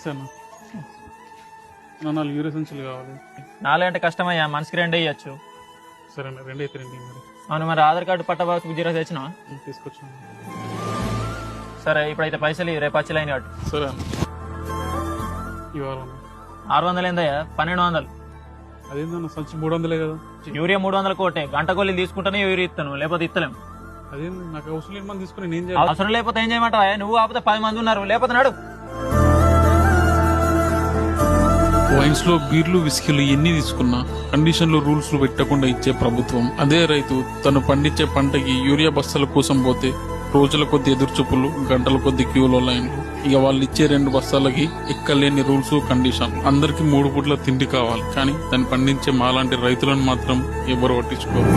Yes అన్న. నా 4 urea సంచులు కావాలి. 4 అంటే కష్టమయ్యా, మనిషికి 2 ఇవ్వచ్చు. సరే అన్న, 2 అయితే 2 మరి. అవును, మరి ఆధార్ కార్డు పట్ట బాక్స్ జీరో తెచ్చినావా? తీసుకొచ్చాను. సరే, ఇప్పుడైతే పైసలు రేపు వచ్చి లైన్ కట్టు. సరే అన్న. ఇవాళ 600 ఏందయ్యా? 1200. అదేందన్న, సంచి 300 కదా. యూరియా 300 కోటే. గంట కొల్లి తీసుకుంటానే యూరియా ఇస్తాను, లేకపోతే ఇస్తలేం. అదేం నాకు అవసరం లేని మంది తీసుకుని నేను చేయాలి. అవసరం లేకపోతే ఏం చేయమంటావా? నువ్వు కాకపోతే 10 మంది ఉన్నారు, లేకపోతే నాడు. వైన్స్ లో బీర్లు విస్కీలు ఎన్ని తీసుకున్నా కండిషన్లు రూల్స్ పెట్టకుండా ఇచ్చే ప్రభుత్వం. అదే రైతు తను పండించే పంటకి యూరియా బస్తాల కోసం పోతే రోజుల కొద్ది ఎదురుచూపులు, గంటల కొద్ది క్యూలో లైన్లు. ఇక వాళ్ళు ఇచ్చే 2 బస్తాలకి ఎక్కలేని రూల్స్, కండిషన్లు. అందరికి 3 పూట్ల తిండి కావాలి, కానీ దాన్ని పండించే మాలాంటి రైతులను మాత్రం ఎవరు పట్టించుకోరు.